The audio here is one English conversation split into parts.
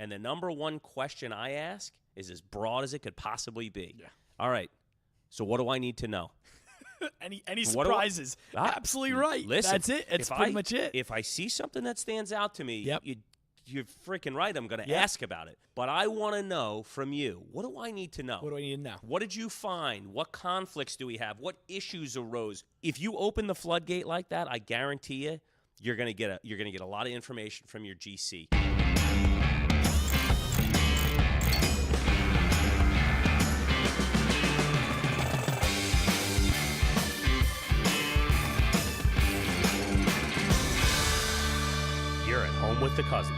And the number one question I ask is as broad as it could possibly be. Yeah. All right. So what do I need to know? Any surprises? Absolutely right. Listen, that's it. That's pretty much it. If I see something that stands out to me, Yep. you're freaking right. I'm going to Yep. ask about it. But I want to know from you, what do I need to know? What do I need to know? What did you find? What conflicts do we have? What issues arose? If you open the floodgate like that, I guarantee you, you're going to get a lot of information from your GC. You're at home with the Cousins.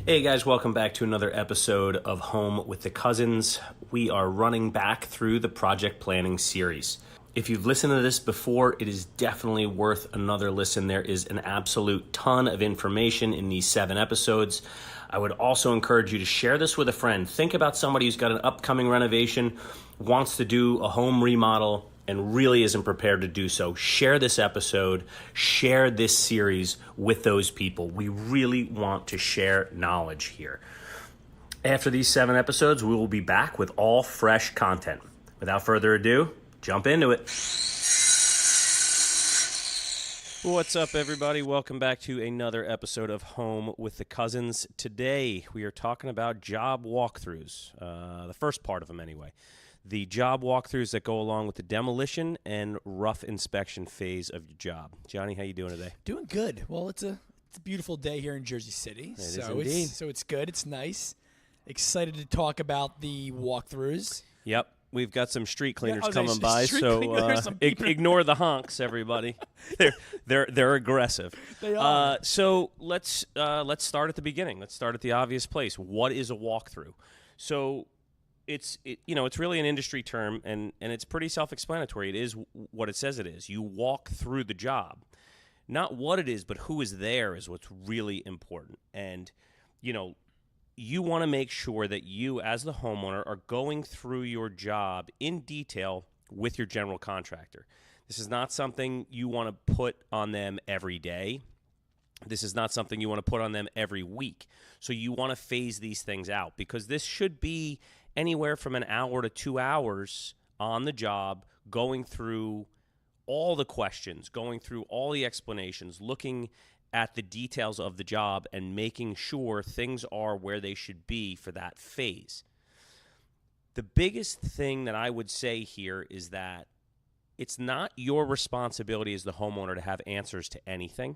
Hey guys, welcome back to another episode of Home with the Cousins. We are running back through the project planning series. If you've listened to this before, it is definitely worth another listen. There is an absolute ton of information in these 7 episodes. I would also encourage you to share this with a friend. Think about somebody who's got an upcoming renovation, wants to do a home remodel, and really isn't prepared to do so. Share this episode, share this series with those people. We really want to share knowledge here. After these 7 episodes, we will be back with all fresh content. Without further ado, jump into it. What's up, everybody? Welcome back to another episode of Home with the Cousins. Today, we are talking about job walkthroughs, the first part of them anyway. The job walkthroughs that go along with the demolition and rough inspection phase of your job. Johnny, how you doing today? Doing good. Well, it's a beautiful day here in Jersey City. It is indeed. So it's good. It's nice. Excited to talk about the walkthroughs. Yep. We've got some street cleaners Yeah, coming by, so ignore the honks, everybody. They're aggressive. They are. So let's start at the beginning. Let's start at the obvious place. What is a walkthrough? So it's really an industry term, and it's pretty self-explanatory. It is what it says it is. You walk through the job. Not what it is, but who is there is what's really important. And, you want to make sure that you, as the homeowner, are going through your job in detail with your general contractor. This is not something you want to put on them every day. This is not something you want to put on them every week. So you want to phase these things out, because this should be anywhere from an hour to 2 hours on the job, going through all the questions, going through all the explanations, looking at the details of the job and making sure things are where they should be for that phase. The biggest thing that I would say here is that it's not your responsibility as the homeowner to have answers to anything.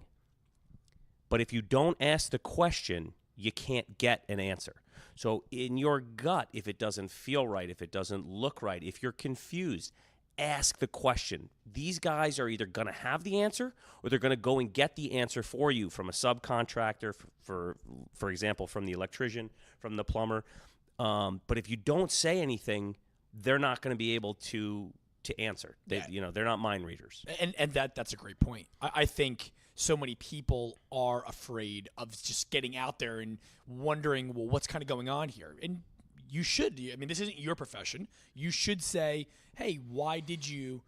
But if you don't ask the question, you can't get an answer. So in your gut, if it doesn't feel right, if it doesn't look right, if you're confused, ask the question. These guys are either going to have the answer, or they're going to go and get the answer for you from a subcontractor, for example, from the electrician, from the plumber. But if you don't say anything, they're not going to be able to answer. They're not mind readers. And that's a great point. I think so many people are afraid of just getting out there and wondering, well, what's kind of going on here? And you should. I mean, this isn't your profession. You should say, hey, why did you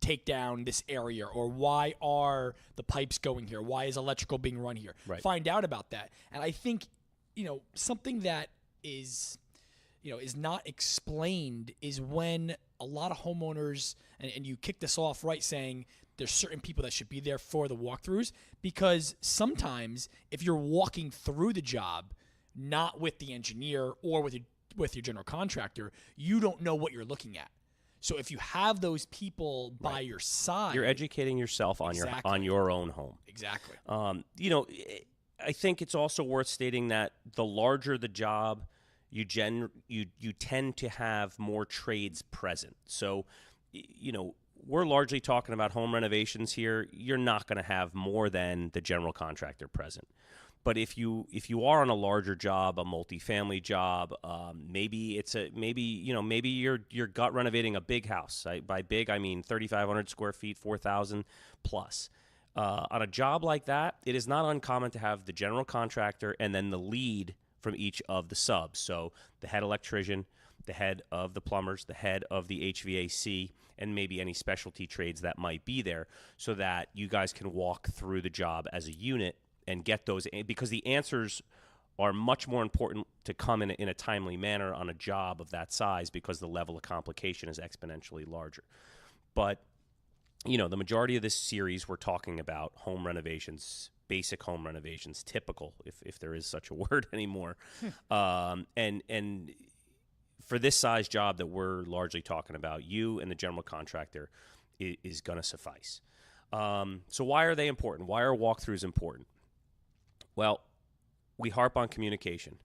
take down this area? Or why are the pipes going here? Why is electrical being run here? Right. Find out about that. And I think, something that is not explained is when a lot of homeowners, and you kick this off right saying there's certain people that should be there for the walkthroughs, because sometimes if you're walking through the job, not with the engineer or with your general contractor, you don't know what you're looking at. So if you have those people by your side, you're educating yourself on your own home. Exactly. I think it's also worth stating that the larger the job, you tend to have more trades present. So, we're largely talking about home renovations here. You're not going to have more than the general contractor present. But if you are on a larger job, a multifamily job, maybe you're gut renovating a big house. By big, I mean 3,500 square feet, 4,000 plus. On a job like that, it is not uncommon to have the general contractor and then the lead from each of the subs. So the head electrician, the head of the plumbers, the head of the HVAC, and maybe any specialty trades that might be there, so that you guys can walk through the job as a unit and get those, because the answers are much more important to come in a timely manner on a job of that size because the level of complication is exponentially larger. But, the majority of this series we're talking about home renovations, basic home renovations, typical, if there is such a word anymore. And for this size job that we're largely talking about, you and the general contractor is going to suffice. So why are they important? Why are walkthroughs important? Well, we harp on communication.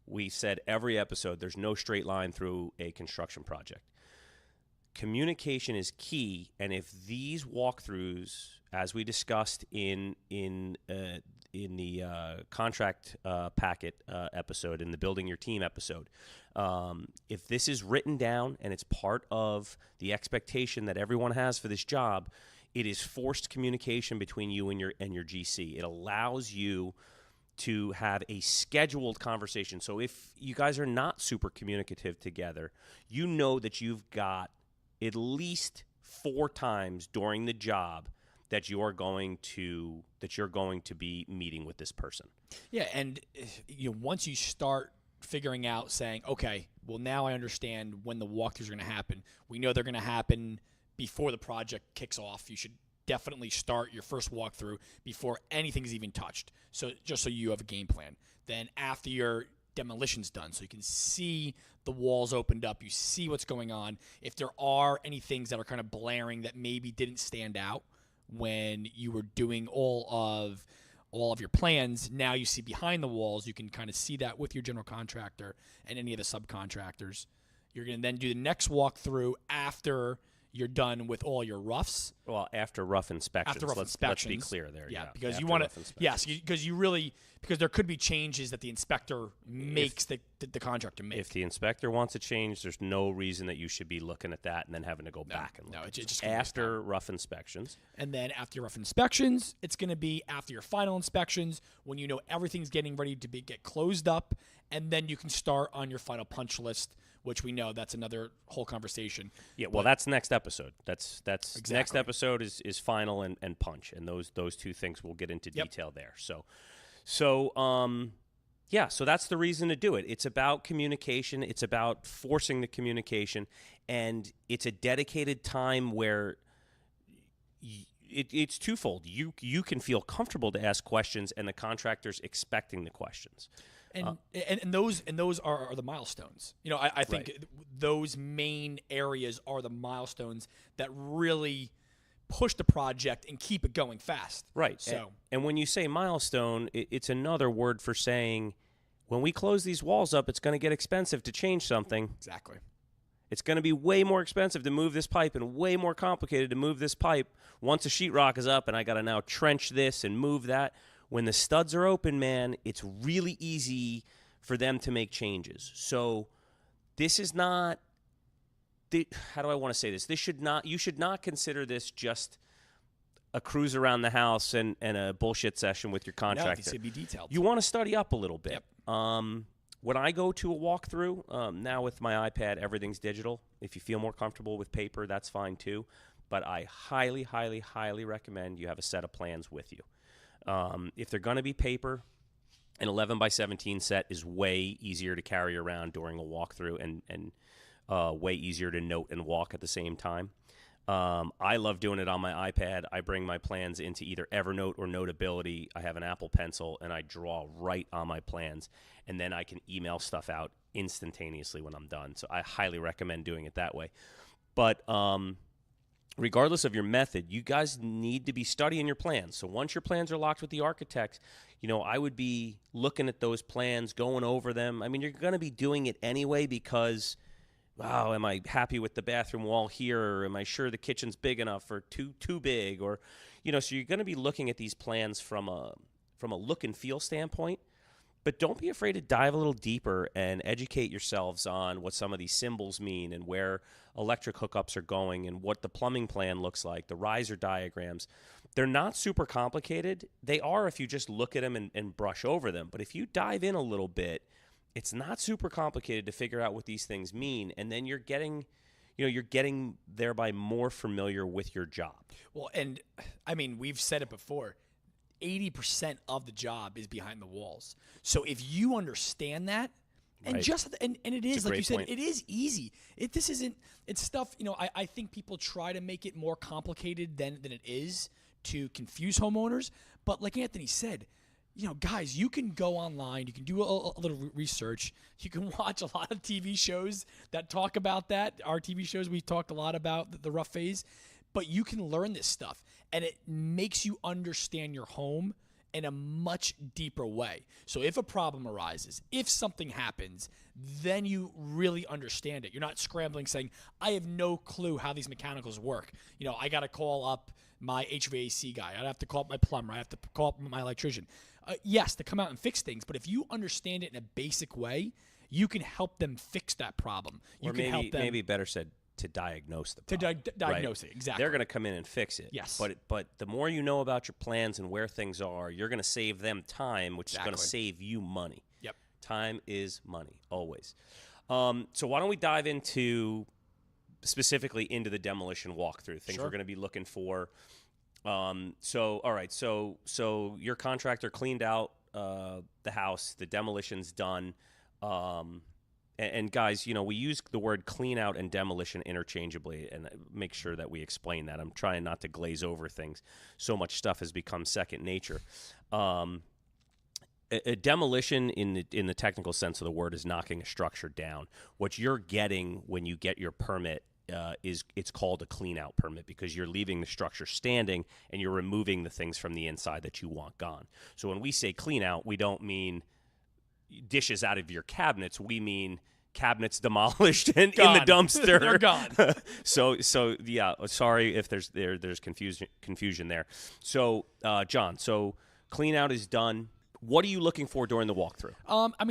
We said every episode there's no straight line through a construction project. Communication is key, and if these walkthroughs, as we discussed in the contract packet episode, in the building your team episode, if this is written down and it's part of the expectation that everyone has for this job, it is forced communication between you and your GC. It allows you to have a scheduled conversation. So if you guys are not super communicative together, you know that you've got at least 4 times during the job that you're going to be meeting with this person. Yeah, and once you start figuring out, saying, okay, well, now I understand when the walkthroughs are going to happen. We know they're going to happen before the project kicks off. You should definitely start your first walkthrough before anything's even touched. So just so you have a game plan. Then after your demolition's done, so you can see the walls opened up, you see what's going on. If there are any things that are kind of blaring that maybe didn't stand out when you were doing all of your plans, now you see behind the walls. You can kind of see that with your general contractor and any of the subcontractors. You're going to then do the next walkthrough after you're done with all your roughs. Well, after rough inspections. After rough inspections. Let's be clear there. Yeah, because after you want rough to. inspections. Yes, because there could be changes that the inspector makes the contractor make. If the inspector wants a change, there's no reason that you should be looking at that and then having to go back and look. No, it's just after rough inspections. And then after your rough inspections, it's going to be after your final inspections when you know everything's getting ready to get closed up, and then you can start on your final punch list, which we know that's another whole conversation. Yeah, well, that's next episode. That's exactly. Next episode is final and punch, and those two things we'll get into detail there. So that's the reason to do it. It's about communication. It's about forcing the communication, and it's a dedicated time where it's twofold. You can feel comfortable to ask questions, and the contractor's expecting the questions. And those are the milestones. I think those main areas are the milestones that really push the project and keep it going fast. Right. So, and when you say milestone, it's another word for saying when we close these walls up, it's going to get expensive to change something. Exactly. It's going to be way more expensive to move this pipe and way more complicated to move this pipe once a sheetrock is up and I got to now trench this and move that. When the studs are open, man, it's really easy for them to make changes. So this is not how do I want to say this? You should not consider this just a cruise around the house and a bullshit session with your contractor. No, it should be detailed. You want to study up a little bit. Yep. When I go to a walkthrough, now with my iPad, everything's digital. If you feel more comfortable with paper, that's fine too. But I highly, highly, highly recommend you have a set of plans with you. If they're going to be paper, an 11 by 17 set is way easier to carry around during a walkthrough and way easier to note and walk at the same time. I love doing it on my iPad. I bring my plans into either Evernote or Notability. I have an Apple Pencil, and I draw right on my plans, and then I can email stuff out instantaneously when I'm done. So I highly recommend doing it that way. But regardless of your method, you guys need to be studying your plans. So once your plans are locked with the architect, I would be looking at those plans, going over them. I mean, you're going to be doing it anyway because, wow, am I happy with the bathroom wall here? Or am I sure the kitchen's big enough or too big? Or, so you're going to be looking at these plans from a look and feel standpoint. But don't be afraid to dive a little deeper and educate yourselves on what some of these symbols mean and where electric hookups are going and what the plumbing plan looks like, the riser diagrams. They're not super complicated. They are if you just look at them and brush over them. But if you dive in a little bit, it's not super complicated to figure out what these things mean. And then you're getting thereby more familiar with your job. Well, and I mean, we've said it before. 80% of the job is behind the walls. So if you understand that, and Right. and it is, a like you great said, point. it is easy. This isn't, it's stuff, I think people try to make it more complicated than it is to confuse homeowners. But like Anthony said, guys, you can go online, you can do a little research, you can watch a lot of TV shows that talk about that. Our TV shows, we talked a lot about the rough phase, but you can learn this stuff, and it makes you understand your home in a much deeper way. So if a problem arises, if something happens, then you really understand it. You're not scrambling saying, I have no clue how these mechanicals work. I got to call up my HVAC guy. I have to call up my plumber. I have to call up my electrician. Yes, to come out and fix things, but if you understand it in a basic way, you can help them fix that problem. You Or can help them maybe better said, to diagnose the to problem. diagnose right? it. Exactly. They're going to come in and fix it. Yes. But the more you know about your plans and where things are, you're going to save them time, which is going to Exactly. save you money. Yep. Time is money, always. So why don't we dive specifically into the demolition walkthrough, things Sure. we're going to be looking for. All right. So your contractor cleaned out the house. The demolition's done. And guys, we use the word clean out and demolition interchangeably, and make sure that we explain that. I'm trying not to glaze over things. So much stuff has become second nature. A demolition in the technical sense of the word is knocking a structure down. What you're getting when you get your permit it's called a clean out permit, because you're leaving the structure standing and you're removing the things from the inside that you want gone. So when we say clean out, we don't mean dishes out of your cabinets. We mean cabinets demolished and in the dumpster. They're gone. So yeah, sorry if there's confusion there. So John, so clean out is done. What are you looking for during the walkthrough?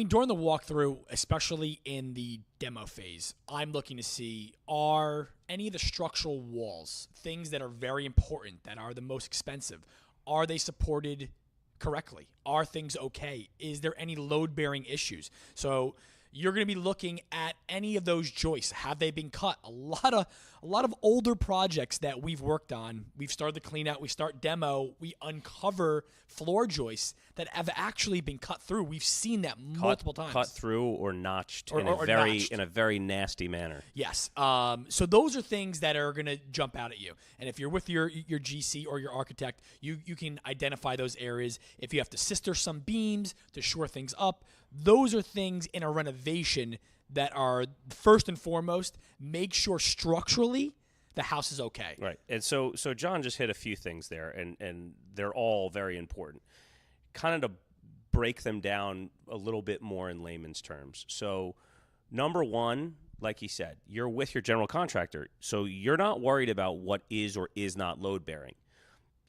During the walkthrough, especially in the demo phase, I'm looking to see, are any of the structural walls, things that are very important, that are the most expensive, are they supported correctly? Are things okay? Is there any load-bearing issues? So you're going to be looking at any of those joists. Have they been cut? A lot of older projects that we've worked on, we've started the clean out, we start demo, we uncover floor joists that have actually been cut through. We've seen that multiple times. Cut through or notched Or notched. in a very nasty manner. Yes. So those are things that are going to jump out at you. And if you're with your GC or your architect, you can identify those areas. If you have to sister some beams to shore things up, those are things in a renovation that are first and foremost, make sure structurally the house is okay. Right. And so John just hit a few things there, and they're all very important. Kind of to break them down a little bit more in layman's terms. So number one, like he said, you're with your general contractor, so you're not worried about what is or is not load bearing.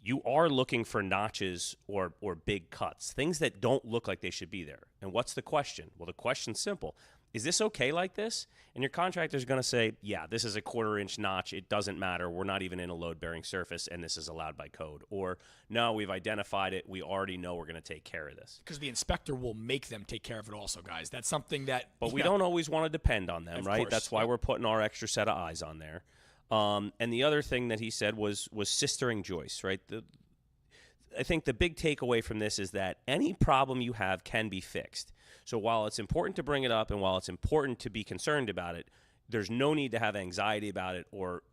You are looking for notches or big cuts, things that don't look like they should be there. And what's the question? Well, the question's simple. Is this okay like this? And your contractor is going to say, yeah, this is a 1/4 inch notch. It doesn't matter. We're not even in a load-bearing surface, and this is allowed by code. Or, no, we've identified it. We already know we're going to take care of this. Because the inspector will make them take care of it also, guys. That's something that... But we don't always want to depend on them, Of right? course. That's why we're putting our extra set of eyes on there. And the other thing that he said was sistering joists, right? I think the big takeaway from this is that any problem you have can be fixed. So while it's important to bring it up and while it's important to be concerned about it, there's no need to have anxiety about it or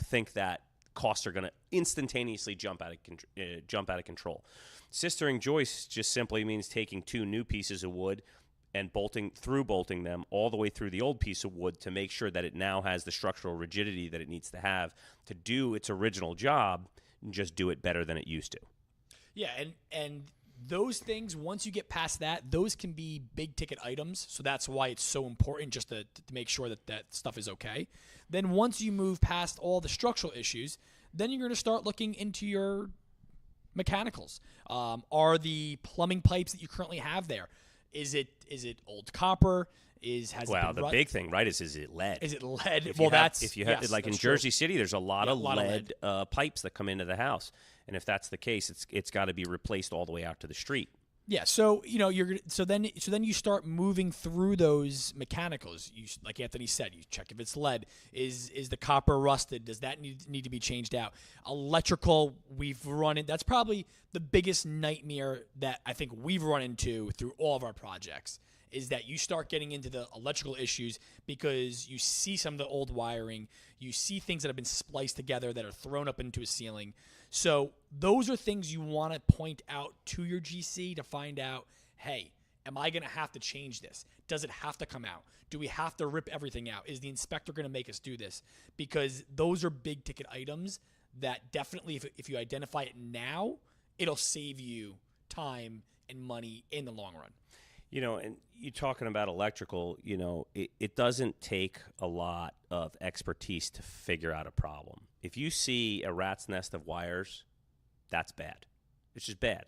think that costs are going to instantaneously jump out of control. Sistering joists just simply means taking 2 new pieces of wood and bolting them all the way through the old piece of wood to make sure that it now has the structural rigidity that it needs to have to do its original job and just do it better than it used to. Yeah, and those things, once you get past that, those can be big ticket items. So that's why it's so important just to make sure that stuff is okay. Then once you move past all the structural issues, then you're going to start looking into your mechanicals. Are the plumbing pipes that you currently have there, is it old copper? The big thing, right, is it lead? Is it lead? If you have yes, like in that's Jersey true. City, there's a lot of lead pipes that come into the house, and if that's the case, it's got to be replaced all the way out to the street. Yeah, so then you start moving through those mechanicals. Like Anthony said, you check if it's lead. Is the copper rusted? Does that need to be changed out? Electrical, we've run in. That's probably the biggest nightmare that I think we've run into through all of our projects. Is that you start getting into the electrical issues because you see some of the old wiring, you see things that have been spliced together that are thrown up into a ceiling. So those are things you want to point out to your GC to find out, hey, am I going to have to change this? Does it have to come out? Do we have to rip everything out? Is the inspector going to make us do this? Because those are big ticket items that definitely, if you identify it now, it'll save you time and money in the long run. And you talking about electrical, it doesn't take a lot of expertise to figure out a problem. If you see a rat's nest of wires, that's bad. It's just bad.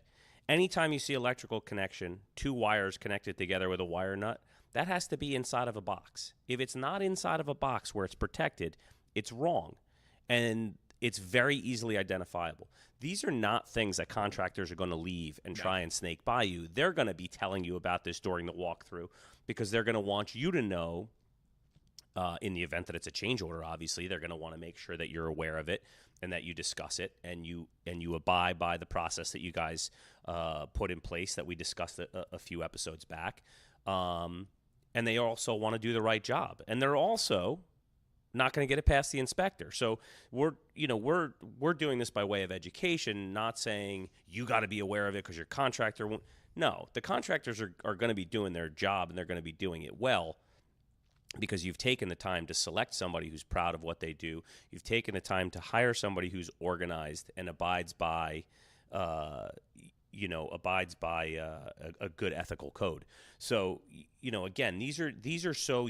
Anytime you see electrical connection, two wires connected together with a wire nut, that has to be inside of a box. If it's not inside of a box where it's protected, it's wrong. And it's very easily identifiable. These are not things that contractors are going to leave and try and snake by you. They're going to be telling you about this during the walkthrough because they're going to want you to know, in the event that it's a change order, obviously, they're going to want to make sure that you're aware of it and that you discuss it and you abide by the process that you guys put in place that we discussed a few episodes back. And they also want to do the right job. And they're also not going to get it past the inspector. So we're doing this by way of education, not saying you got to be aware of it because your contractor won't. No, the contractors are going to be doing their job and they're going to be doing it well because you've taken the time to select somebody who's proud of what they do. You've taken the time to hire somebody who's organized and abides by a good ethical code. So, again, these are so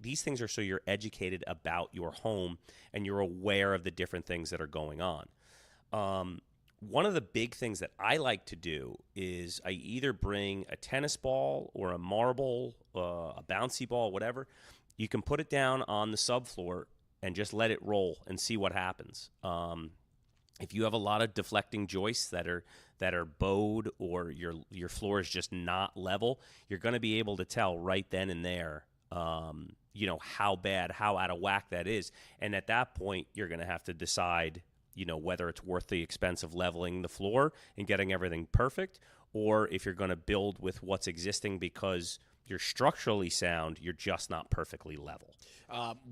these things are so you're educated about your home and you're aware of the different things that are going on. One of the big things that I like to do is I either bring a tennis ball or a marble, a bouncy ball, whatever. You can put it down on the subfloor and just let it roll and see what happens. If you have a lot of deflecting joists that are bowed or your floor is just not level, you're going to be able to tell right then and there, how bad, how out of whack that is. And at that point, you're going to have to decide, whether it's worth the expense of leveling the floor and getting everything perfect, or if you're going to build with what's existing because you're structurally sound, you're just not perfectly level.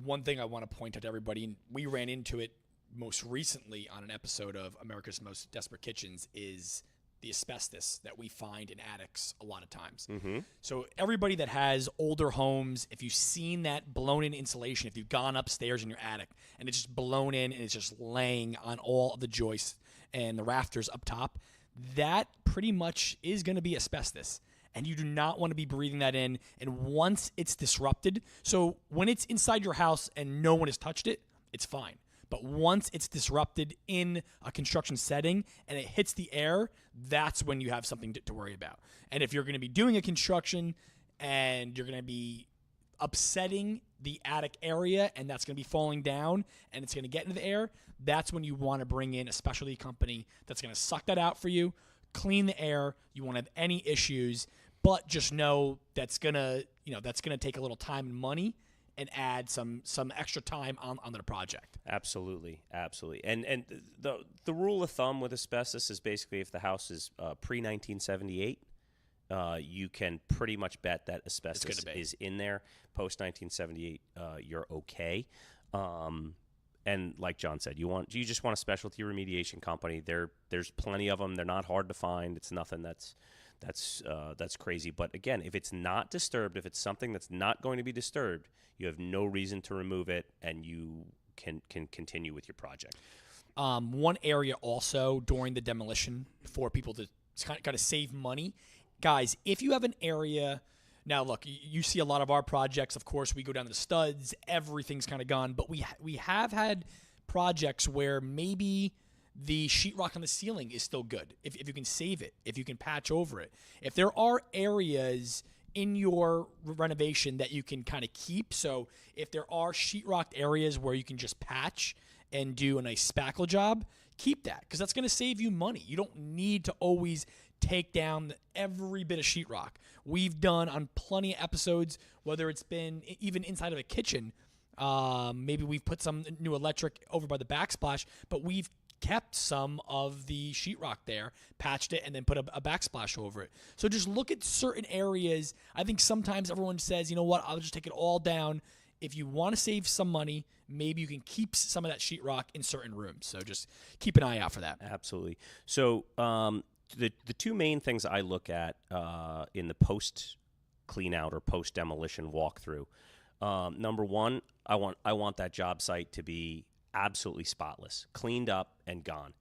One thing I want to point out to everybody, and we ran into it most recently on an episode of America's Most Desperate Kitchens, is the asbestos that we find in attics a lot of times. Mm-hmm. So everybody that has older homes, if you've seen that blown in insulation, if you've gone upstairs in your attic and it's just blown in and it's just laying on all of the joists and the rafters up top, that pretty much is going to be asbestos. And you do not want to be breathing that in. And once it's disrupted, so when it's inside your house and no one has touched it, it's fine. But once it's disrupted in a construction setting and it hits the air, that's when you have something to worry about. And if you're going to be doing a construction and you're going to be upsetting the attic area and that's going to be falling down and it's going to get into the air, that's when you want to bring in a specialty company that's going to suck that out for you, clean the air. You won't have any issues, but just know that's going to take a little time and money and add some extra time on the project. Absolutely. And the rule of thumb with asbestos is basically if the house is pre-1978, you can pretty much bet that asbestos is in there. Post-1978, you're okay. And like John said, you just want a specialty remediation company. There's plenty of them. They're not hard to find. It's nothing that's crazy. But again, if it's not disturbed, if it's something that's not going to be disturbed, you have no reason to remove it, and you can continue with your project. One area also during the demolition for people to kind of save money, guys, if you have an area. Now, look, you see a lot of our projects. Of course, we go down to the studs. Everything's kind of gone. But we have had projects where maybe the sheetrock on the ceiling is still good. If you can save it, if you can patch over it. If there are areas in your renovation that you can kind of keep. So if there are sheetrocked areas where you can just patch and do a nice spackle job, keep that because that's going to save you money. You don't need to always take down every bit of sheetrock. We've done on plenty of episodes, whether it's been even inside of a kitchen. Maybe we've put some new electric over by the backsplash, but we've kept some of the sheetrock there, patched it, and then put a backsplash over it. So just look at certain areas. I think sometimes everyone says, you know what, I'll just take it all down. If you want to save some money, maybe you can keep some of that sheetrock in certain rooms. So just keep an eye out for that. Absolutely. So the two main things I look at in the post clean out or post demolition walkthrough. Number one, I want that job site to be absolutely spotless, cleaned up and gone.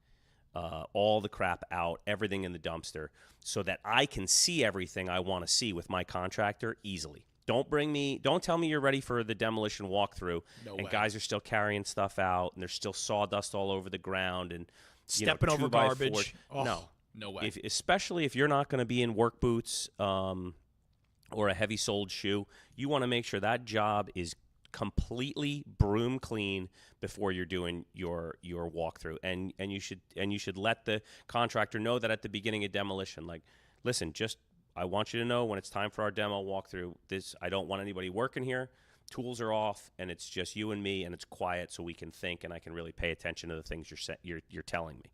All the crap out, everything in the dumpster, so that I can see everything I want to see with my contractor easily. Don't tell me you're ready for the demolition walkthrough, and guys are still carrying stuff out, and there's still sawdust all over the ground, and stepping over garbage. No way. Especially if you're not going to be in work boots or a heavy-soled shoe, you want to make sure that job is completely broom clean before you're doing your walkthrough, and you should let the contractor know that at the beginning of demolition. Like, listen, I want you to know when it's time for our demo walkthrough. I don't want anybody working here. Tools are off, and it's just you and me, and it's quiet, so we can think, and I can really pay attention to the things you're telling me.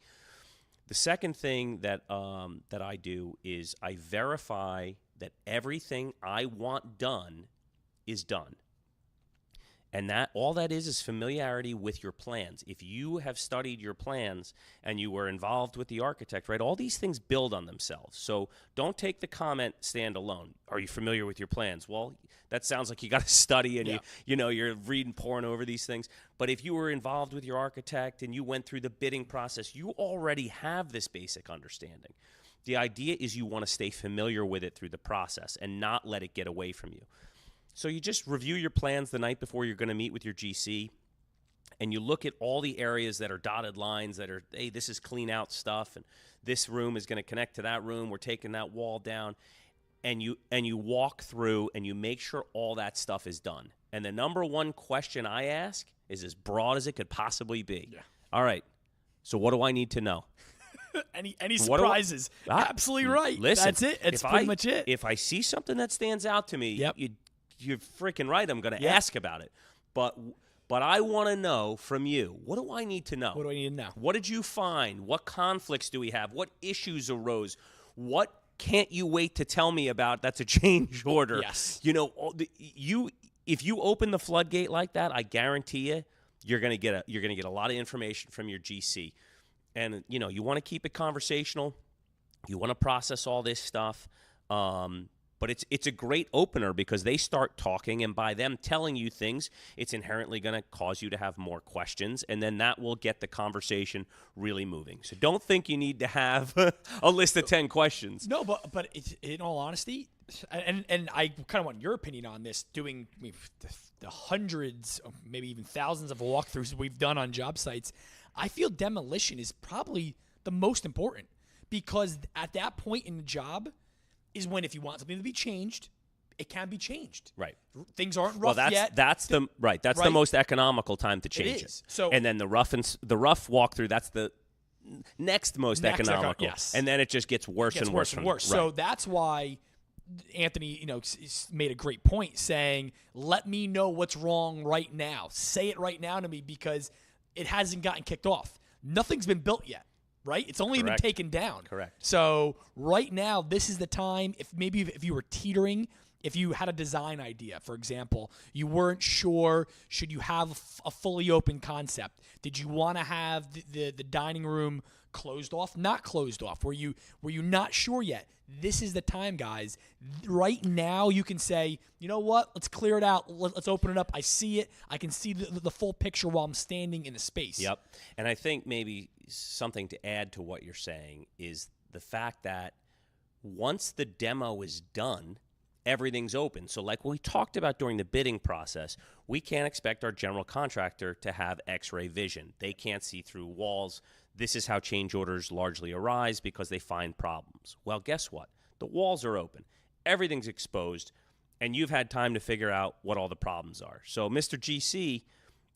The second thing that I do is I verify that everything I want done is done. And that all that is familiarity with your plans. If you have studied your plans and you were involved with the architect, right, all these things build on themselves. So don't take the comment stand alone. Are you familiar with your plans? Well, that sounds like you got to study and you're reading, poring over these things. But if you were involved with your architect and you went through the bidding process, you already have this basic understanding. The idea is you want to stay familiar with it through the process and not let it get away from you. So you just review your plans the night before you're going to meet with your GC, and you look at all the areas that are dotted lines that are, hey, this is clean out stuff, and this room is going to connect to that room. We're taking that wall down, and you walk through and you make sure all that stuff is done. And the number one question I ask is as broad as it could possibly be. Yeah. All right, so what do I need to know? Any surprises? Absolutely right. Listen, that's it. It's pretty much it. If I see something that stands out to me, you're freaking right. I'm going to ask about it. But I want to know from you, what do I need to know? What do I need to know? What did you find? What conflicts do we have? What issues arose? What can't you wait to tell me about? That's a change order. Yes. If you open the floodgate like that, I guarantee you're going to get a lot of information from your GC. And you want to keep it conversational. You want to process all this stuff. But it's a great opener because they start talking, and by them telling you things, it's inherently going to cause you to have more questions, and then that will get the conversation really moving. So don't think you need to have a list of 10 questions. No, but it's, in all honesty, and I kind of want your opinion on this, doing the hundreds, maybe even thousands of walkthroughs we've done on job sites, I feel demolition is probably the most important because at that point in the job is when if you want something to be changed, it can be changed. Right. Things aren't rough yet. That's the most economical time to change it. So, and then the rough walkthrough, that's the next most economical. Yes. And then it just gets worse and worse. Right. So that's why Anthony, made a great point saying, "Let me know what's wrong right now. Say it right now to me because it hasn't gotten kicked off. Nothing's been built yet." Right? It's only been taken down. Correct. So right now, this is the time. If you were teetering, if you had a design idea, for example, you weren't sure, should you have a fully open concept? Did you want to have the dining room closed off, not closed off? Were you not sure yet? This is the time, guys. Right now, you can say, you know what? Let's clear it out. Let's open it up. I see it. I can see the full picture while I'm standing in the space. Yep. And I think maybe something to add to what you're saying is the fact that once the demo is done, everything's open. So like we talked about during the bidding process, we can't expect our general contractor to have X-ray vision. They can't see through walls. This is how change orders largely arise because they find problems. Well, guess what? The walls are open. Everything's exposed, and you've had time to figure out what all the problems are. So, Mr. GC,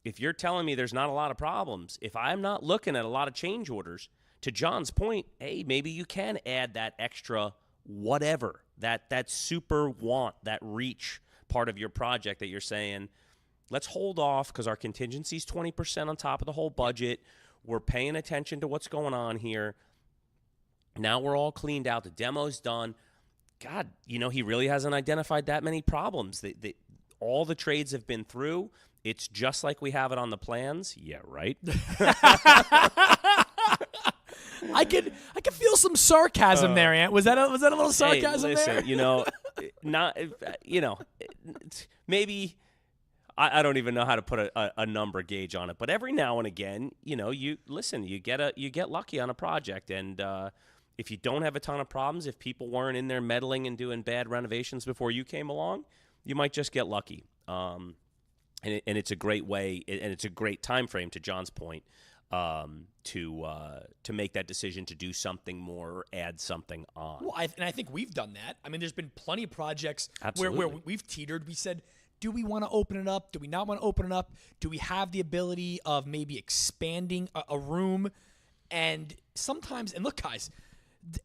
if you're telling me there's not a lot of problems, if I'm not looking at a lot of change orders, to John's point, hey, maybe you can add that extra whatever, that super want, that reach part of your project that you're saying, let's hold off because our contingency is 20% on top of the whole budget. We're paying attention to what's going on here. Now we're all cleaned out. The demo's done. God, he really hasn't identified that many problems. All the trades have been through. It's just like we have it on the plans. Yeah, right. I could feel some sarcasm there, Ant. Was that a little sarcasm hey, listen, there? Maybe I don't even know how to put a number gauge on it, but every now and again, you get lucky on a project, and if you don't have a ton of problems, if people weren't in there meddling and doing bad renovations before you came along, you might just get lucky. And it's a great way, and it's a great time frame, to John's point, to make that decision to do something more or add something on. Well, I think we've done that. I mean, there's been plenty of projects where we've teetered. We said, do we want to open it up? Do we not want to open it up? Do we have the ability of maybe expanding a room? And sometimes, and look, guys,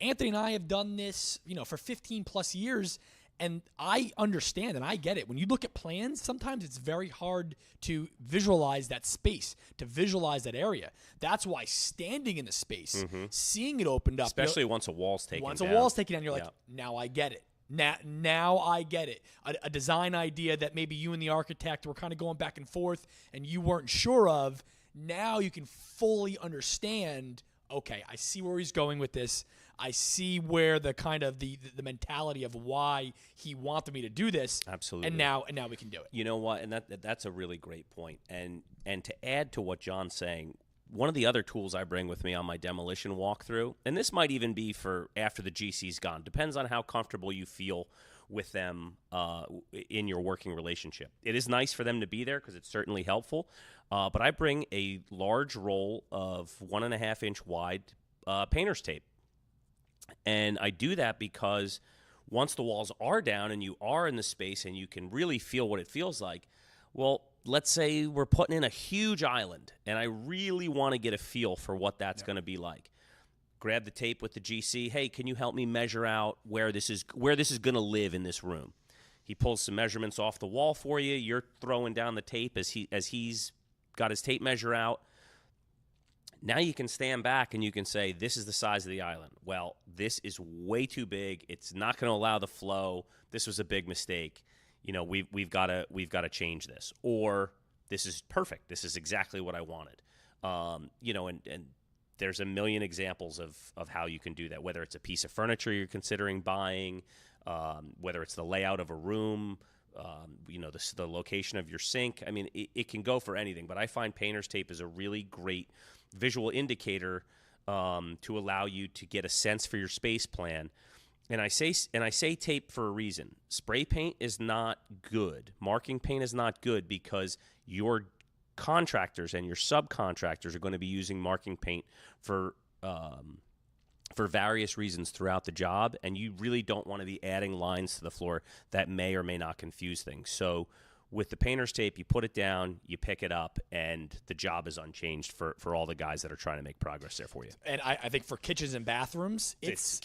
Anthony and I have done this, for 15 plus years, and I understand and I get it. When you look at plans, sometimes it's very hard to visualize that space, to visualize that area. That's why standing in the space, seeing it opened up, especially once a wall's taken down. Once a wall's taken down, you're like, now I get it. Now I get it. A design idea that maybe you and the architect were kind of going back and forth and you weren't sure of. Now you can fully understand, okay, I see where he's going with this. I see where the kind of the mentality of why he wanted me to do this. Absolutely. And now we can do it. You know what? And that's a really great point. And to add to what John's saying, one of the other tools I bring with me on my demolition walkthrough, and this might even be for after the GC's gone, depends on how comfortable you feel with them in your working relationship. It is nice for them to be there because it's certainly helpful, but I bring a large roll of 1.5-inch wide painter's tape. And I do that because once the walls are down and you are in the space and you can really feel what it feels like, well, let's say we're putting in a huge island and I really want to get a feel for what that's going to be like. Grab the tape with the GC. Hey, can you help me measure out where this is going to live in this room? He pulls some measurements off the wall for you. You're throwing down the tape as he's got his tape measure out. Now you can stand back and you can say, this is the size of the island. Well, this is way too big. It's not going to allow the flow. This was a big mistake. We've got to change this. Or this is perfect. This is exactly what I wanted. And there's a million examples of how you can do that, whether it's a piece of furniture you're considering buying, whether it's the layout of a room, the location of your sink. I mean, it can go for anything, but I find painter's tape is a really great visual indicator to allow you to get a sense for your space plan. And I say tape for a reason. Spray paint is not good. Marking paint is not good because your contractors and your subcontractors are going to be using marking paint for various reasons throughout the job, and you really don't want to be adding lines to the floor that may or may not confuse things. So with the painter's tape, you put it down, you pick it up, and the job is unchanged for all the guys that are trying to make progress there for you. And I think for kitchens and bathrooms, it's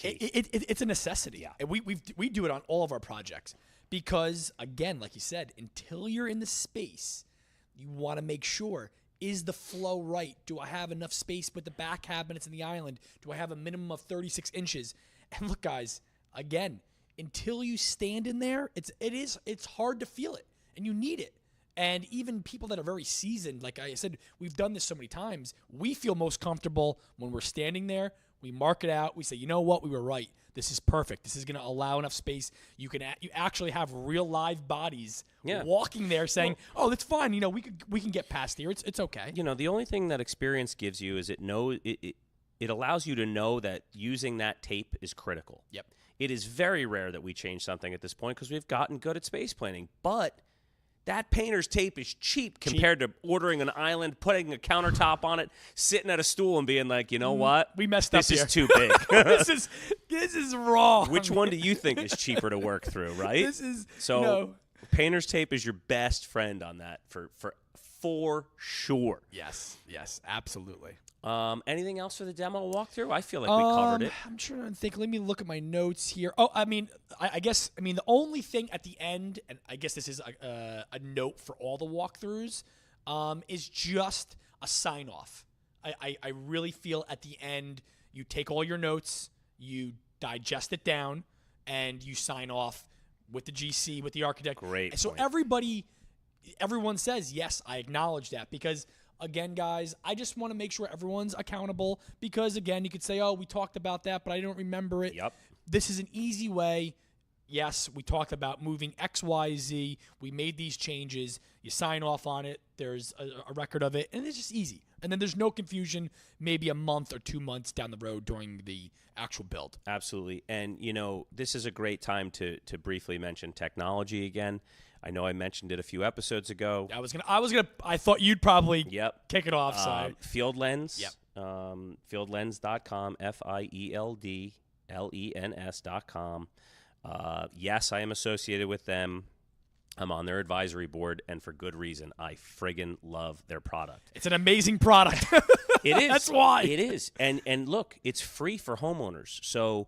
a necessity. Yeah. And we do it on all of our projects because, again, like you said, until you're in the space, you want to make sure, is the flow right? Do I have enough space with the back cabinets in the island? Do I have a minimum of 36 inches? And look, guys, again, until you stand in there, it's hard to feel it. And you need it. And even people that are very seasoned, like I said, we've done this so many times, we feel most comfortable when we're standing there. We mark it out. We say, you know what? We were right. This is perfect. This is going to allow enough space. You actually have real live bodies walking there saying, oh, that's fine. We can get past here. It's okay. The only thing that experience gives you is it allows you to know that using that tape is critical. Yep. It is very rare that we change something at this point because we've gotten good at space planning. But that painter's tape is cheap compared to ordering an island, putting a countertop on it, sitting at a stool and being like, you know what? We messed up here. This is too big. This is wrong. Which one do you think is cheaper to work through, right? Painter's tape is your best friend on that for sure. Yes, absolutely. Anything else for the demo walkthrough? I feel like we covered it. I'm trying to think. Let me look at my notes here. Oh, I guess the only thing at the end, and I guess this is a note for all the walkthroughs, is just a sign off. I really feel at the end you take all your notes, you digest it down, and you sign off with the GC, with the architect. Great. So point. everyone says, yes, I acknowledge that, because again, guys, I just want to make sure everyone's accountable, because again, you could say, oh, we talked about that, but I don't remember it. Yep. This is an easy way. Yes, we talked about moving X, Y, Z. We made these changes. You sign off on it. There's a record of it, and it's just easy. And then there's no confusion maybe a month or 2 months down the road during the actual build. Absolutely. And, this is a great time to briefly mention technology again. I know I mentioned it a few episodes ago. I thought you'd probably Yep. kick it off. So Field Lens. Yep. Fieldlens.com, FIELDLENS.com. Yes, I am associated with them. I'm on their advisory board, and for good reason. I friggin' love their product. It's an amazing product. It is. That's why. It is. And look, it's free for homeowners. So,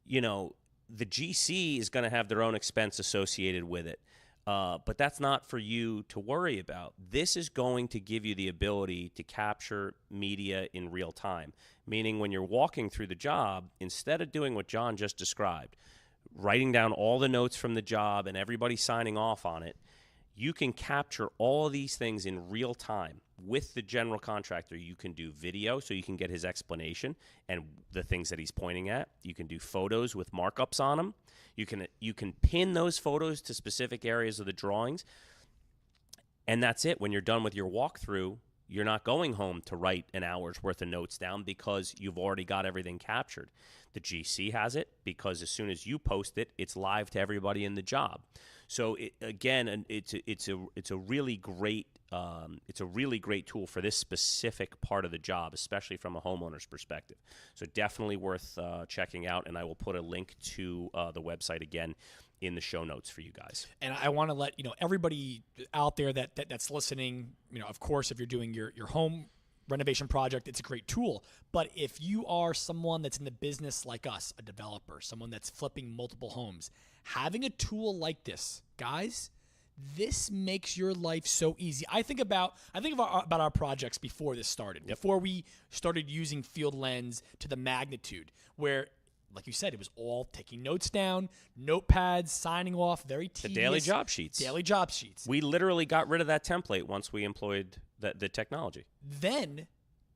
the GC is going to have their own expense associated with it. But that's not for you to worry about. This is going to give you the ability to capture media in real time, meaning when you're walking through the job, instead of doing what John just described, writing down all the notes from the job and everybody signing off on it, you can capture all of these things in real time. With the general contractor, you can do video, so you can get his explanation and the things that he's pointing at. You can do photos with markups on them. You can pin those photos to specific areas of the drawings, and that's it. When you're done with your walkthrough, you're not going home to write an hour's worth of notes down, because you've already got everything captured. The GC has it because as soon as you post it, it's live to everybody in the job. So it's a really great tool for this specific part of the job, especially from a homeowner's perspective. So definitely worth checking out, and I will put a link to the website again in the show notes for you guys. And I want to let everybody out there that's listening. Of course, if you're doing your home renovation project, it's a great tool. But if you are someone that's in the business like us, a developer, someone that's flipping multiple homes, having a tool like this, guys, this makes your life so easy. I think about our projects before this started, before we started using Field Lens to the magnitude where, like you said, it was all taking notes down, notepads, signing off, very tedious. The daily job sheets. Daily job sheets. We literally got rid of that template once we employed the technology. Then,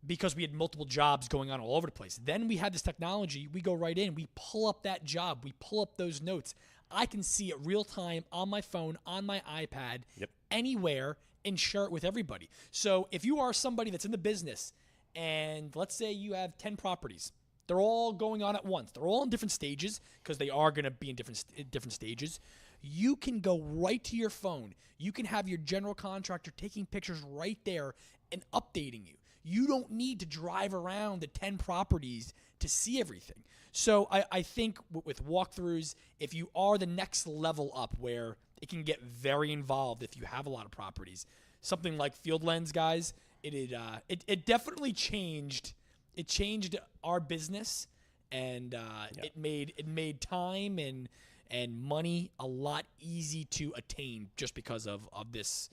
because we had multiple jobs going on all over the place, then we had this technology. We go right in. We pull up that job. We pull up those notes. I can see it real time on my phone, on my iPad, anywhere, and share it with everybody. So if you are somebody that's in the business, and let's say you have 10 properties, they're all going on at once. They're all in different stages, because they are going to be in different stages. You can go right to your phone. You can have your general contractor taking pictures right there and updating you. You don't need to drive around the 10 properties to see everything. So I think with walkthroughs, if you are the next level up where it can get very involved if you have a lot of properties, something like Field Lens, guys, it definitely changed. It changed our business, and it made time and money a lot easy to attain just because of this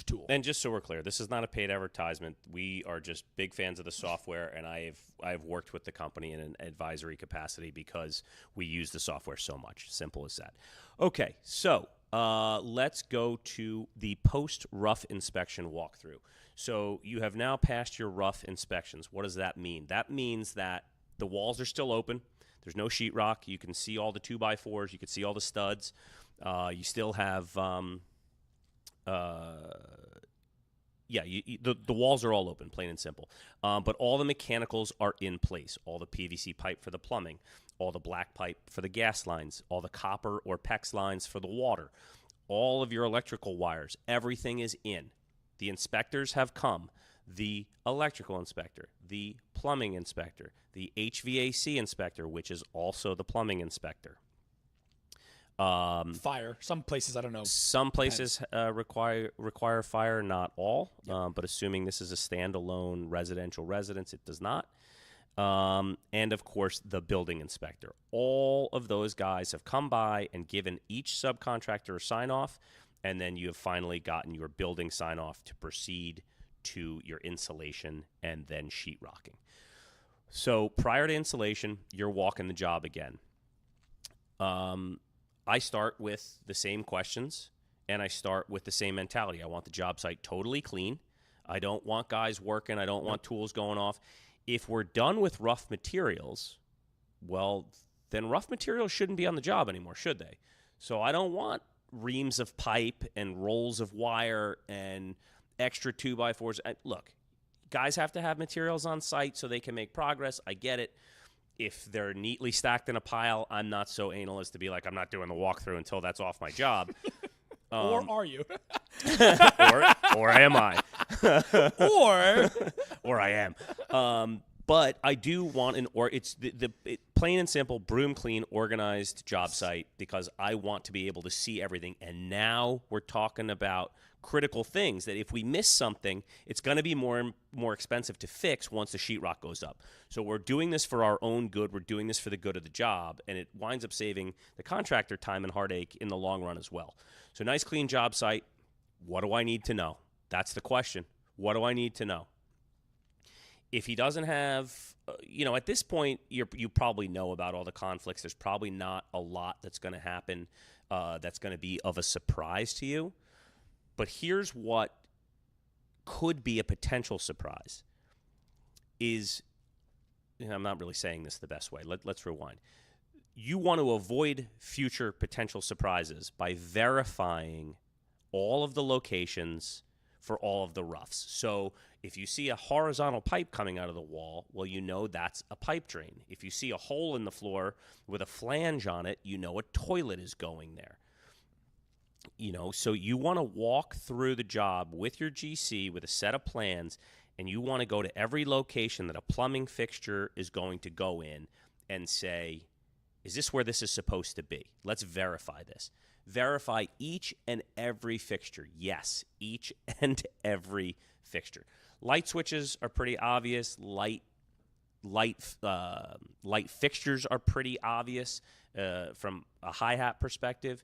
tool. And just so we're clear, this is not a paid advertisement. We are just big fans of the software, and I've worked with the company in an advisory capacity because we use the software so much. Simple as that. Okay, so let's go to the post-rough inspection walkthrough. So you have now passed your rough inspections. What does that mean? That means that the walls are still open. There's no sheetrock. You can see all the 2x4s. You can see all the studs. You still have the walls are all open, plain and simple. But all the mechanicals are in place. All the PVC pipe for the plumbing, all the black pipe for the gas lines, all the copper or PEX lines for the water, all of your electrical wires, everything is in. The inspectors have come. The electrical inspector, the plumbing inspector, the HVAC inspector, which is also the plumbing inspector. Fire. Some places, I don't know. Some places require fire, not all. But assuming this is a standalone residential residence, it does not. And of course, the building inspector. All of those guys have come by and given each subcontractor a sign off, and then you have finally gotten your building sign off to proceed to your insulation and then sheetrocking. So prior to insulation, you're walking the job again. I start with the same questions, and I start with the same mentality. I want the job site totally clean. I don't want guys working. I don't want tools going off. If we're done with rough materials, well, then rough materials shouldn't be on the job anymore, should they? So I don't want reams of pipe and rolls of wire and extra 2x4s. Look, guys have to have materials on site so they can make progress. I get it. If they're neatly stacked in a pile, I'm not so anal as to be like, I'm not doing the walkthrough until that's off my job. Or are you? or am I? or I am. But I do want it's plain and simple, broom clean, organized job site, because I want to be able to see everything. And now we're talking about critical things that if we miss something, it's going to be more expensive to fix once the sheetrock goes up. So we're doing this for our own good. We're doing this for the good of the job, and it winds up saving the contractor time and heartache in the long run as well. So nice, clean job site. What do I need to know? That's the question. What do I need to know? If he doesn't have, at this point, you probably know about all the conflicts. There's probably not a lot that's going to happen that's going to be of a surprise to you. But here's what could be a potential surprise is, and I'm not really saying this the best way. Let's rewind. You want to avoid future potential surprises by verifying all of the locations for all of the roughs. So if you see a horizontal pipe coming out of the wall, well, you know that's a pipe drain. If you see a hole in the floor with a flange on it, you know a toilet is going there. So you want to walk through the job with your GC with a set of plans, and you want to go to every location that a plumbing fixture is going to go in and say, is this where this is supposed to be? Let's verify this. Verify each and every fixture. Yes, each and every fixture. Light switches are pretty obvious. Light fixtures are pretty obvious from a hi-hat perspective.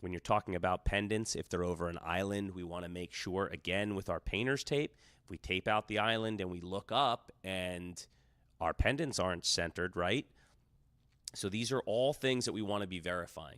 When you're talking about pendants, if they're over an island, we want to make sure, again, with our painter's tape, if we tape out the island and we look up and our pendants aren't centered, right? So these are all things that we want to be verifying.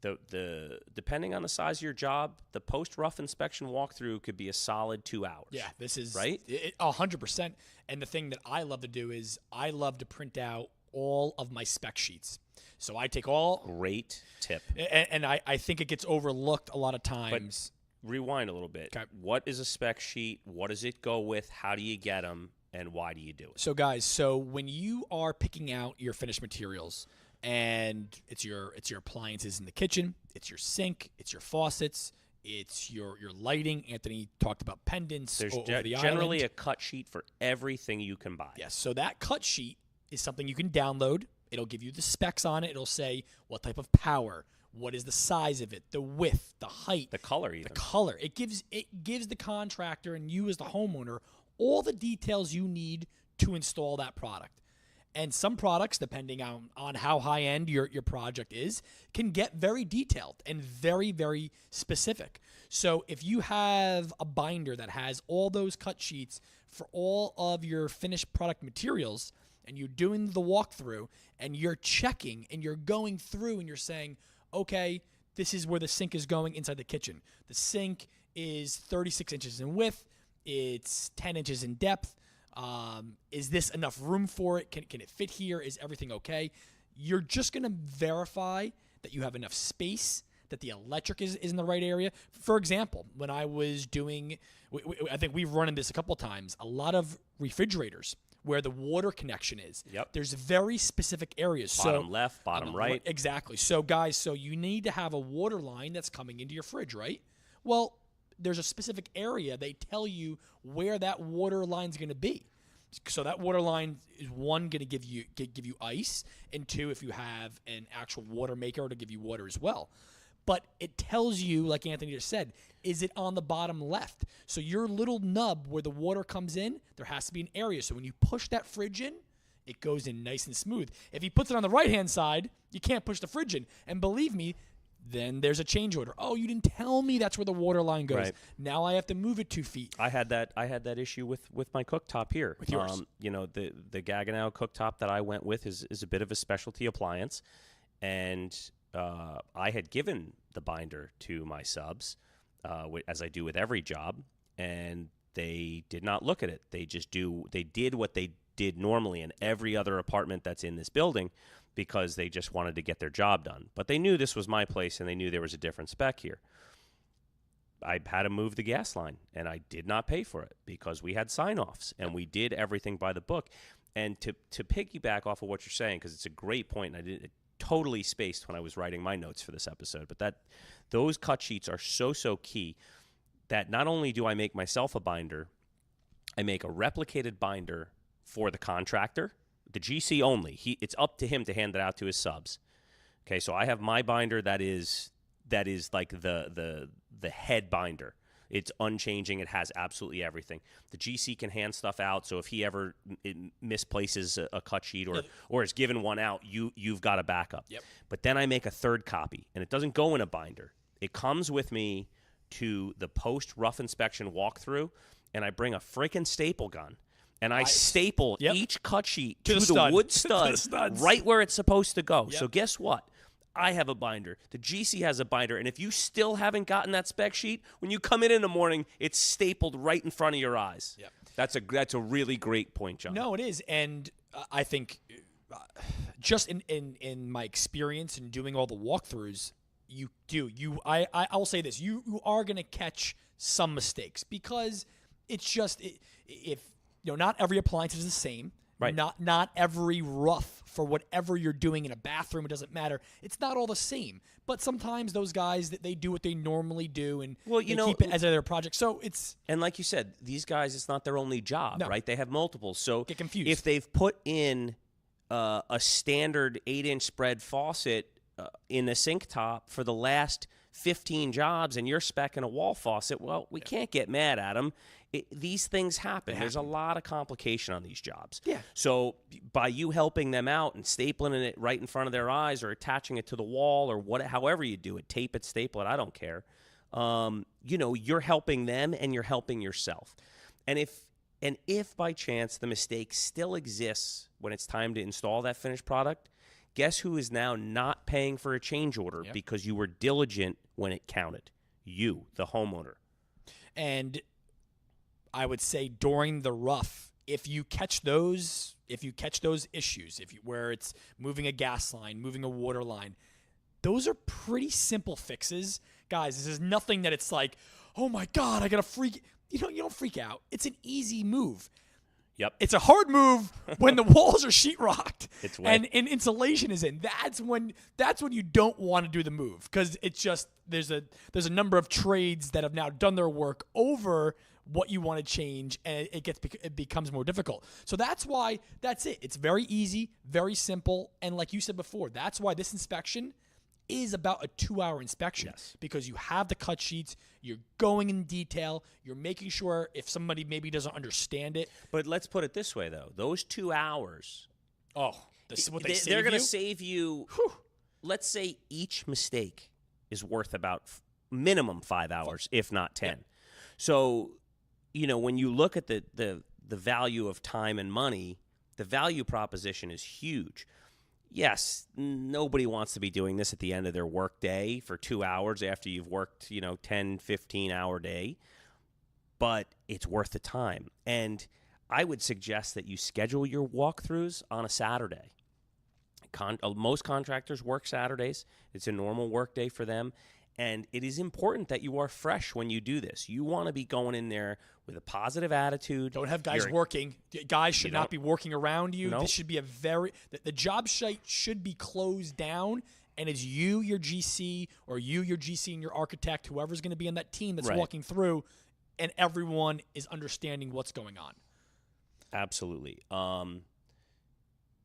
The depending on the size of your job, the post-rough inspection walkthrough could be a solid 2 hours. Yeah, this is right? 100%. And the thing that I love to do is I love to print out all of my spec sheets. So I take all... Great tip. And I think it gets overlooked a lot of times. But rewind a little bit. Okay. What is a spec sheet? What does it go with? How do you get them? And why do you do it? So, guys, when you are picking out your finished materials, and it's your appliances in the kitchen, it's your sink, it's your faucets, it's your lighting. Anthony talked about pendants. There's over the generally island. a cut sheet for everything you can buy. Yes, so that cut sheet is something you can download. It'll give you the specs on it. It'll say what type of power, what is the size of it, the width, the height, the color even. The color. It gives the contractor and you as the homeowner all the details you need to install that product. And some products, depending on how high-end your project is, can get very detailed and very, very specific. So if you have a binder that has all those cut sheets for all of your finished product materials, and you're doing the walkthrough, and you're checking, and you're going through, and you're saying, okay, this is where the sink is going inside the kitchen. The sink is 36 inches in width. It's 10 inches in depth. Is this enough room for it? Can it fit here? Is everything okay? You're just going to verify that you have enough space, that the electric is in the right area. For example, when I was doing, I think we've run into this a couple of times, a lot of refrigerators where the water connection is. Yep. There's very specific areas. Bottom left, bottom right. Exactly. So, guys, you need to have a water line that's coming into your fridge, right? Well, there's a specific area. They tell you where that water line's going to be. So that water line is one going to give you ice, and two, if you have an actual water maker to give you water as well. But it tells you, like Anthony just said, is it on the bottom left? So your little nub where the water comes in, there has to be an area. So when you push that fridge in, it goes in nice and smooth. If he puts it on the right-hand side, you can't push the fridge in. And believe me, then there's a change order. Oh, you didn't tell me that's where the water line goes. Right. Now I have to move it 2 feet. I had that issue with my cooktop here. With yours. The Gaggenau cooktop that I went with is a bit of a specialty appliance, and I had given the binder to my subs, as I do with every job, and they did not look at it. They did what they did normally in every other apartment that's in this building, because they just wanted to get their job done. But they knew this was my place, and they knew there was a different spec here. I had to move the gas line, and I did not pay for it because we had sign-offs, and we did everything by the book. And to piggyback off of what you're saying, because it's a great point, and I did it totally spaced when I was writing my notes for this episode, but those cut sheets are so key that not only do I make myself a binder, I make a replicated binder for the contractor, the GC only. It's up to him to hand it out to his subs. Okay, so I have my binder that is like the head binder. It's unchanging. It has absolutely everything. The GC can hand stuff out, so if he ever misplaces a cut sheet or is given one out, you've got a backup. Yep. But then I make a third copy, and it doesn't go in a binder. It comes with me to the post-rough inspection walkthrough, and I bring a freaking staple gun. And I staple each cut sheet to the wood stud right where it's supposed to go. Yep. So guess what? I have a binder. The GC has a binder. And if you still haven't gotten that spec sheet, when you come in the morning, it's stapled right in front of your eyes. Yep. That's a really great point, John. No, it is. And I think just in my experience in doing all the walkthroughs, I'll say this. You are going to catch some mistakes because it's just if not every appliance is the same. Right. Not every rough for whatever you're doing in a bathroom, it doesn't matter. It's not all the same. But sometimes those guys they do what they normally do and they keep it as their project. So it's and like you said, these guys, it's not their only job, right? They have multiple. So get confused. If they've put in a standard 8-inch spread faucet in a sink top for the last 15 jobs and you're speccing a wall faucet, well, we can't get mad at them. These things happen. There's a lot of complication on these jobs. Yeah. So by you helping them out and stapling it right in front of their eyes or attaching it to the wall or however you do it, tape it, staple it, I don't care. You're helping them and you're helping yourself. And if by chance the mistake still exists when it's time to install that finished product, guess who is now not paying for a change order because you were diligent when it counted? You, the homeowner. And I would say during the rough, if you catch those issues, where it's moving a gas line, moving a water line, those are pretty simple fixes. Guys, this is nothing that it's like, oh my God, I got to freak. You don't freak out. It's an easy move. Yep. It's a hard move when the walls are sheetrocked and insulation is in. That's when you don't want to do the move because it's just there's a number of trades that have now done their work over what you want to change, and it becomes more difficult. So that's it. It's very easy, very simple, and like you said before, that's why this inspection is about a 2-hour inspection because you have the cut sheets, you're going in detail, you're making sure if somebody maybe doesn't understand it. But let's put it this way, though. Those 2 hours, this is what they're going to save you. Let's say each mistake is worth about minimum 5 hours, if not 10. Yeah. So, when you look at the value of time and money, the value proposition is huge. Yes, nobody wants to be doing this at the end of their work day for 2 hours after you've worked, 10, 15-hour day, but it's worth the time. And I would suggest that you schedule your walkthroughs on a Saturday. Most contractors work Saturdays. It's a normal work day for them. And it is important that you are fresh when you do this. You want to be going in there with a positive attitude. Don't have guys working. Guys should not be working around you. Nope. This should be the job site should be closed down, and it's you, your GC, or you, your GC, and your architect, whoever's going to be on that team that's walking through, and everyone is understanding what's going on. Absolutely.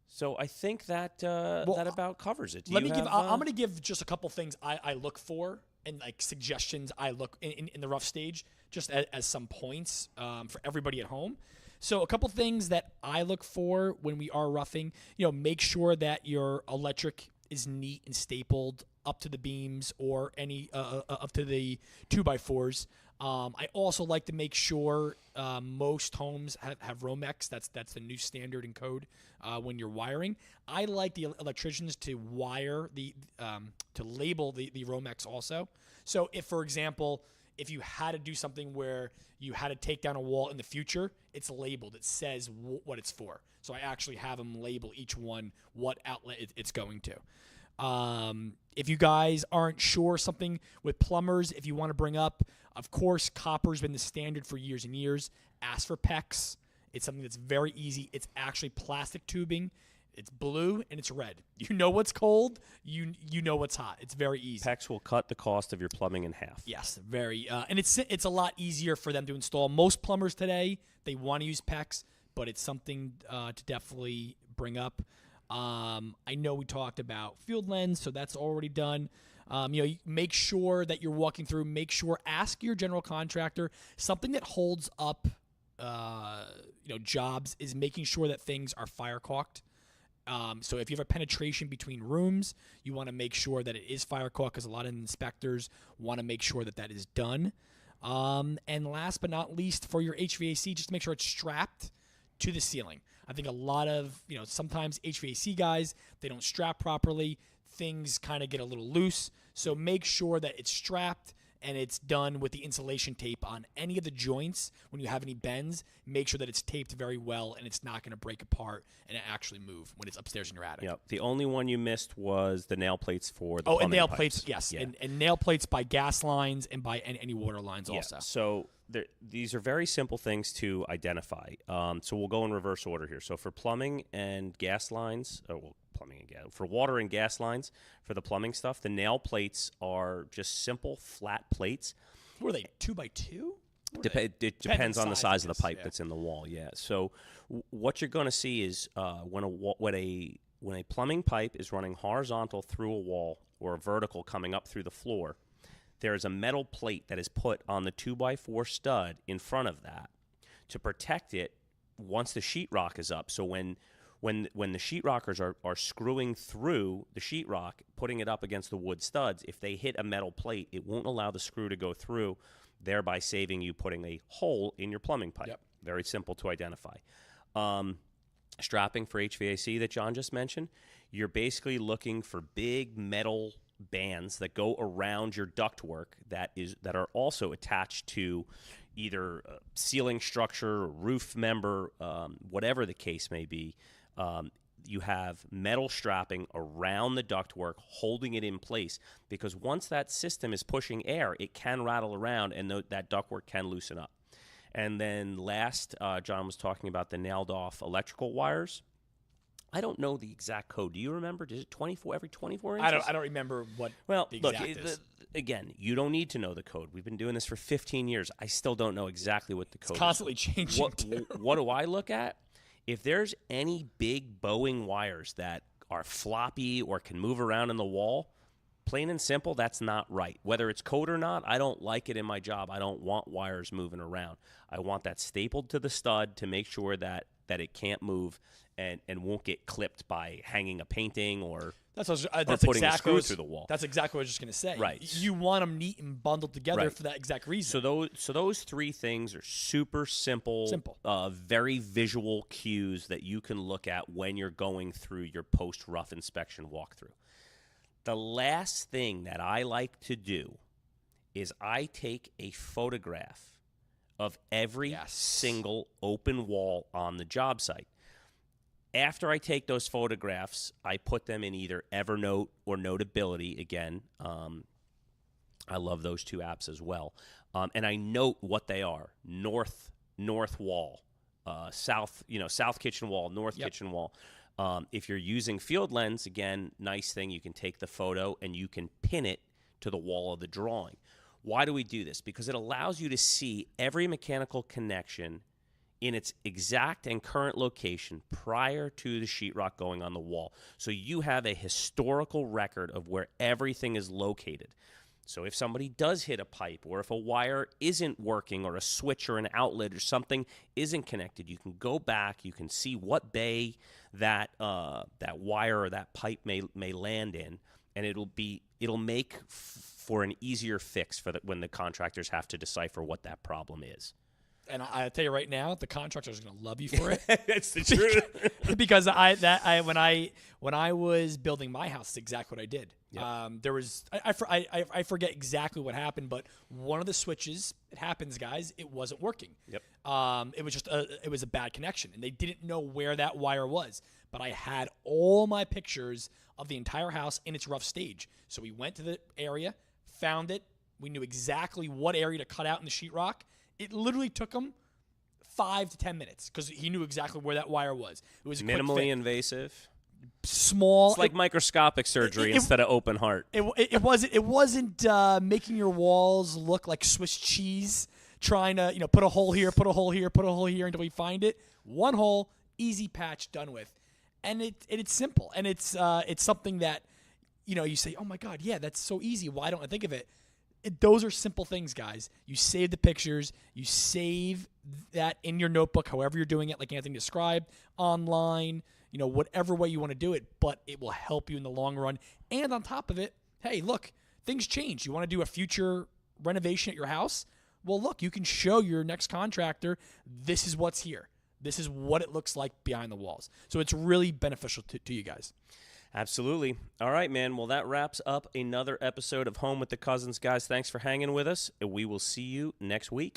So I think that that about covers it. I'm going to give just a couple things I look for and like suggestions I look in the rough stage, just as some points for everybody at home. So a couple things that I look for when we are roughing, make sure that your electric is neat and stapled up to the beams or any up to the 2x4s. I also like to make sure most homes have Romex. That's the new standard and code when you're wiring. I like the electricians to wire to label the Romex also. So if, for example, if you had to do something where you had to take down a wall in the future, it's labeled. It says what it's for. So I actually have them label each one what outlet it's going to. If you guys aren't sure something with plumbers, if you want to bring up, of course, copper's been the standard for years and years. Ask for PEX. It's something that's very easy. It's actually plastic tubing. It's blue and it's red. You know what's cold. You know what's hot. It's very easy. PEX will cut the cost of your plumbing in half. Yes, very. And it's a lot easier for them to install. Most plumbers today, they want to use PEX, but it's something to definitely bring up. I know we talked about field lens, so that's already done. You make sure that you're walking through. Ask your general contractor. Something that holds up, jobs is making sure that things are fire caulked. So if you have a penetration between rooms, you want to make sure that it is fire caulked because a lot of inspectors want to make sure that is done. And last but not least, for your HVAC, just make sure it's strapped to the ceiling. I think a lot of, sometimes HVAC guys, they don't strap properly. Things kind of get a little loose. So make sure that it's strapped and it's done with the insulation tape on any of the joints. When you have any bends, make sure that it's taped very well and it's not going to break apart and actually move when it's upstairs in your attic. Yep. The only one you missed was the nail plates for the plumbing and nail pipes. Plates, yes. Yeah. And nail plates by gas lines and by any water lines also. So these are very simple things to identify. So we'll go in reverse order here. So for plumbing and gas lines, for water and gas lines, for the plumbing stuff, the nail plates are just simple flat plates. What are they, 2x2? It depends on the size of the pipe that's in the wall. Yeah. So what you're going to see is when a plumbing pipe is running horizontal through a wall or a vertical coming up through the floor, there's a metal plate that is put on the 2x4 stud in front of that to protect it once the sheetrock is up. So when the sheetrockers are screwing through the sheetrock, putting it up against the wood studs, if they hit a metal plate, it won't allow the screw to go through, thereby saving you putting a hole in your plumbing pipe. Yep. Very simple to identify. Strapping for HVAC that John just mentioned, you're basically looking for big metal bands that go around your ductwork that are also attached to either a ceiling structure, or roof member, whatever the case may be. You have metal strapping around the ductwork, holding it in place, because once that system is pushing air, it can rattle around and that ductwork can loosen up. And then last, John was talking about the nailed off electrical wires. I don't know the exact code. Do you remember? Is it 24 every 24 inches? I don't remember what the look, exact is. Again, you don't need to know the code. We've been doing this for 15 years. I still don't know exactly what the code is. It's constantly changing. What do I look at? If there's any big bowing wires that are floppy or can move around in the wall, plain and simple, that's not right. Whether it's code or not, I don't like it in my job. I don't want wires moving around. I want that stapled to the stud to make sure that it can't move and won't get clipped by hanging a painting or putting a screw through the wall. That's exactly what I was just going to say. Right. You want them neat and bundled together for that exact reason. So those three things are super simple. Very visual cues that you can look at when you're going through your post-rough inspection walkthrough. The last thing that I like to do is I take a photograph of every single open wall on the job site. After I take those photographs, I put them in either Evernote or Notability. Again, I love those two apps as well. And I note what they are: north wall, south kitchen wall, north kitchen wall. If you're using field lens, again, nice thing, you can take the photo and you can pin it to the wall of the drawing. Why do we do this? Because it allows you to see every mechanical connection in its exact and current location prior to the sheetrock going on the wall. So you have a historical record of where everything is located. So if somebody does hit a pipe, or if a wire isn't working, or a switch or an outlet or something isn't connected, you can go back, you can see what bay that wire or that pipe may land in, and it'll make for an easier fix for when the contractors have to decipher what that problem is. And I tell you right now, the contractor's going to love you for it. That's the truth. Because when I was building my house, that's exactly what I did. Yep. There was I forget exactly what happened, but one of the switches, it happens, guys, it wasn't working. Yep. It was just it was a bad connection, and they didn't know where that wire was. But I had all my pictures of the entire house in its rough stage. So we went to the area, found it. We knew exactly what area to cut out in the sheetrock. It literally took him 5 to 10 minutes because he knew exactly where that wire was. It was a minimally invasive, small. It's like microscopic surgery instead of open heart. It wasn't making your walls look like Swiss cheese. Trying to put a hole here, put a hole here, put a hole here until we find it. One hole, easy patch, done with, and it's simple, and it's something that you say, oh my God, yeah, that's so easy. Why don't I think of it? Those are simple things, guys. You save the pictures. You save that in your notebook, however you're doing it, like Anthony described, online, whatever way you want to do it, but it will help you in the long run. And on top of it, hey, look, things change. You want to do a future renovation at your house? Well, look, you can show your next contractor, this is what's here. This is what it looks like behind the walls. So it's really beneficial to you guys. Absolutely. All right, man. Well, that wraps up another episode of Home with the Cousins. Guys, thanks for hanging with us, and we will see you next week.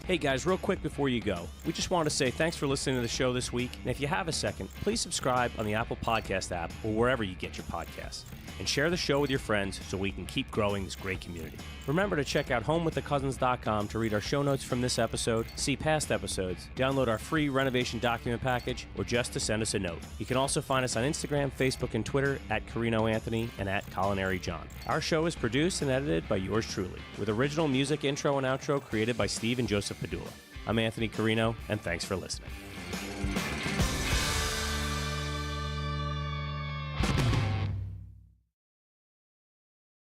Hey, guys, real quick before you go, we just want to say thanks for listening to the show this week. And if you have a second, please subscribe on the Apple Podcast app or wherever you get your podcasts. And share the show with your friends so we can keep growing this great community. Remember to check out homewiththecousins.com to read our show notes from this episode, see past episodes, download our free renovation document package, or just to send us a note. You can also find us on Instagram, Facebook, and Twitter at Carino Anthony and at Culinary John. Our show is produced and edited by yours truly, with original music intro and outro created by Steve and Joseph Padula. I'm Anthony Carino, and thanks for listening.